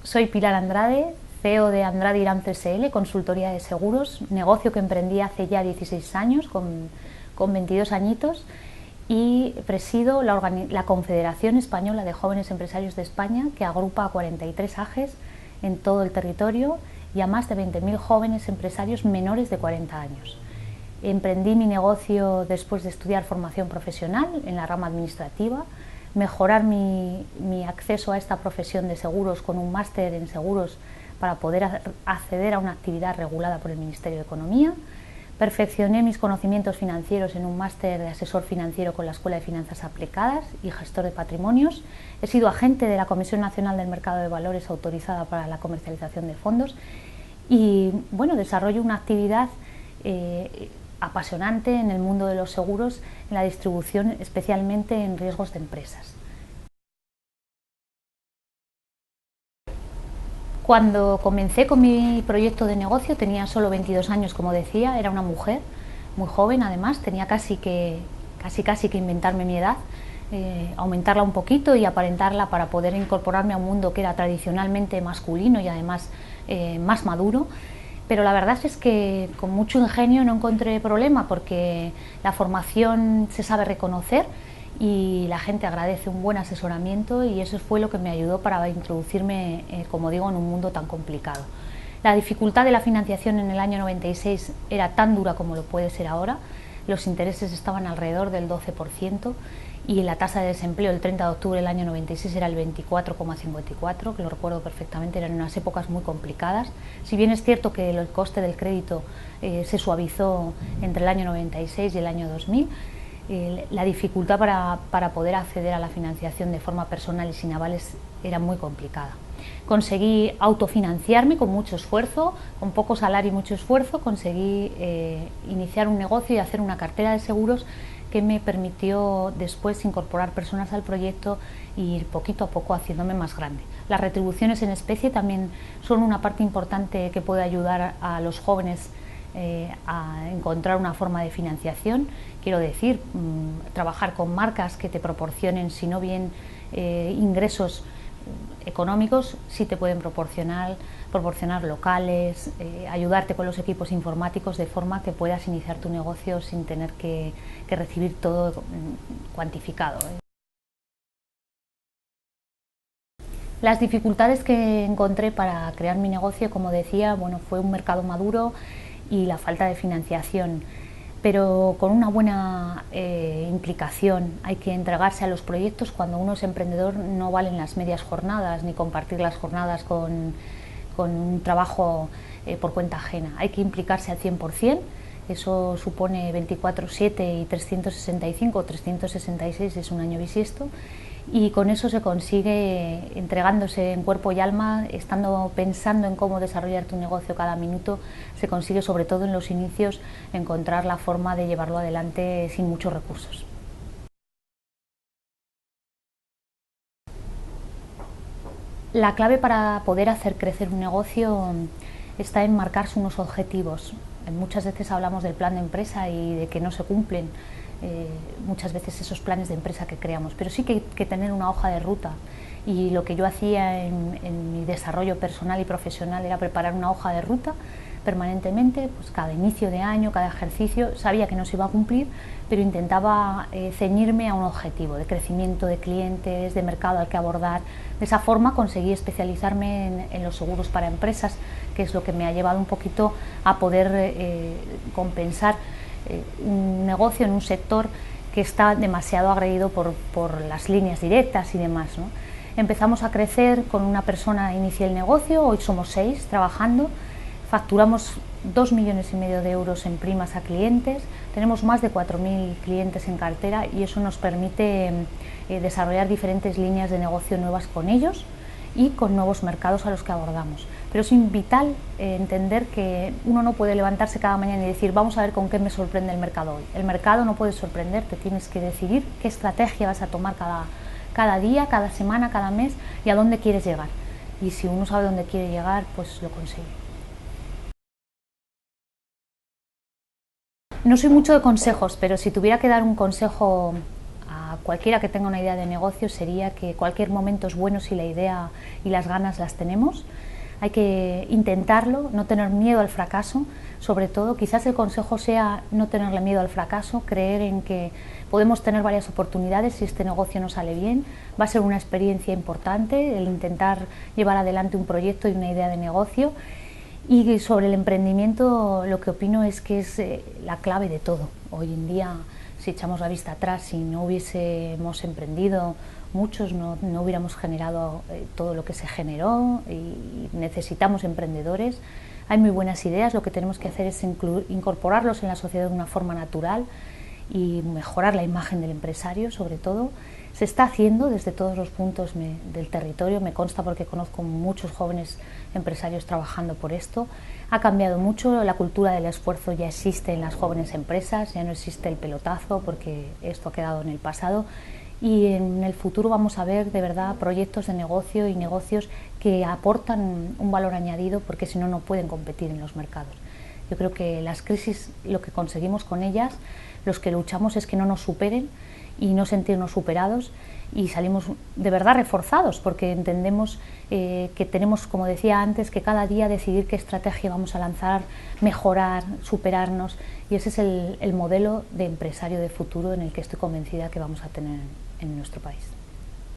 Soy Pilar Andrade, CEO de Andrade Irán CSL, consultoría de seguros, negocio que emprendí hace ya 16 años, con 22 añitos, y presido la Confederación Española de Jóvenes Empresarios de España, que agrupa a 43 AGEs en todo el territorio y a más de 20.000 jóvenes empresarios menores de 40 años. Emprendí mi negocio después de estudiar formación profesional en la rama administrativa, mejorar mi acceso a esta profesión de seguros con un máster en seguros para poder acceder a una actividad regulada por el Ministerio de Economía. Perfeccioné mis conocimientos financieros en un máster de asesor financiero con la Escuela de Finanzas Aplicadas y gestor de patrimonios. He sido agente de la Comisión Nacional del Mercado de Valores autorizada para la comercialización de fondos y bueno, desarrollo una actividad apasionante en el mundo de los seguros, en la distribución, especialmente en riesgos de empresas. Cuando comencé con mi proyecto de negocio tenía solo 22 años, como decía, era una mujer muy joven, además tenía casi que inventarme mi edad, aumentarla un poquito y aparentarla para poder incorporarme a un mundo que era tradicionalmente masculino y además más maduro. Pero la verdad es que con mucho ingenio no encontré problema, porque la formación se sabe reconocer y la gente agradece un buen asesoramiento, y eso fue lo que me ayudó para introducirme, como digo, en un mundo tan complicado. La dificultad de la financiación en el año 96 era tan dura como lo puede ser ahora. Los intereses estaban alrededor del 12% y la tasa de desempleo el 30 de octubre del año 96 era el 24,54, que lo recuerdo perfectamente. Eran unas épocas muy complicadas. Si bien es cierto que el coste del crédito se suavizó entre el año 96 y el año 2000, la dificultad para poder acceder a la financiación de forma personal y sin avales era muy complicada. Conseguí autofinanciarme con mucho esfuerzo, con poco salario y mucho esfuerzo. Conseguí iniciar un negocio y hacer una cartera de seguros que me permitió después incorporar personas al proyecto y ir poquito a poco haciéndome más grande. Las retribuciones en especie también son una parte importante que puede ayudar a los jóvenes a encontrar una forma de financiación. Quiero decir, trabajar con marcas que te proporcionen, si no bien ingresos económicos, sí te pueden proporcionar locales, ayudarte con los equipos informáticos, de forma que puedas iniciar tu negocio sin tener que recibir todo cuantificado. Las dificultades que encontré para crear mi negocio, como decía, bueno, fue un mercado maduro y la falta de financiación, pero con una buena implicación. Hay que entregarse a los proyectos. Cuando uno es emprendedor no valen las medias jornadas ni compartir las jornadas con un trabajo por cuenta ajena. Hay que implicarse al 100%. Eso supone 24/7 y 365 o 366 es un año bisiesto, y con eso se consigue, entregándose en cuerpo y alma, estando pensando en cómo desarrollar tu negocio cada minuto. Se consigue, sobre todo en los inicios, encontrar la forma de llevarlo adelante sin muchos recursos. La clave para poder hacer crecer un negocio está en marcarse unos objetivos. Muchas veces hablamos del plan de empresa y de que no se cumplen muchas veces esos planes de empresa que creamos, pero sí que hay que tener una hoja de ruta, y lo que yo hacía en mi desarrollo personal y profesional era preparar una hoja de ruta permanentemente. Pues cada inicio de año, cada ejercicio, sabía que no se iba a cumplir, pero intentaba ceñirme a un objetivo de crecimiento de clientes, de mercado al que abordar. De esa forma conseguí especializarme en los seguros para empresas, que es lo que me ha llevado un poquito a poder compensar un negocio en un sector que está demasiado agredido por las líneas directas y demás, ¿no? Empezamos a crecer. Con una persona inicié el negocio, hoy somos 6 trabajando, facturamos 2,5 millones de euros en primas a clientes, tenemos más de 4.000 clientes en cartera, y eso nos permite desarrollar diferentes líneas de negocio nuevas con ellos y con nuevos mercados a los que abordamos. Pero es vital entender que uno no puede levantarse cada mañana y decir vamos a ver con qué me sorprende el mercado hoy. El mercado no puede sorprenderte, tienes que decidir qué estrategia vas a tomar cada día, cada semana, cada mes, y a dónde quieres llegar. Y si uno sabe dónde quiere llegar, pues lo consigue. No soy mucho de consejos, pero si tuviera que dar un consejo a cualquiera que tenga una idea de negocio sería que cualquier momento es bueno si la idea y las ganas las tenemos. Hay que intentarlo, no tener miedo al fracaso, sobre todo. Quizás el consejo sea no tenerle miedo al fracaso, creer en que podemos tener varias oportunidades si este negocio no sale bien. Va a ser una experiencia importante el intentar llevar adelante un proyecto y una idea de negocio. Y sobre el emprendimiento, lo que opino es que es la clave de todo. Hoy en día, si echamos la vista atrás, si no hubiésemos emprendido, muchos no hubiéramos generado todo lo que se generó, y necesitamos emprendedores. Hay muy buenas ideas, lo que tenemos que hacer es incorporarlos en la sociedad de una forma natural y mejorar la imagen del empresario, sobre todo. Se está haciendo desde todos los puntos del territorio, me consta porque conozco muchos jóvenes empresarios trabajando por esto. Ha cambiado mucho, la cultura del esfuerzo ya existe en las jóvenes empresas, ya no existe el pelotazo porque esto ha quedado en el pasado, y en el futuro vamos a ver de verdad proyectos de negocio y negocios que aportan un valor añadido, porque si no, no pueden competir en los mercados. Yo creo que las crisis, lo que conseguimos con ellas, los que luchamos, es que no nos superen y no sentirnos superados, y salimos de verdad reforzados porque entendemos que tenemos, como decía antes, que cada día decidir qué estrategia vamos a lanzar, mejorar, superarnos, y ese es el modelo de empresario de futuro en el que estoy convencida que vamos a tener en nuestro país.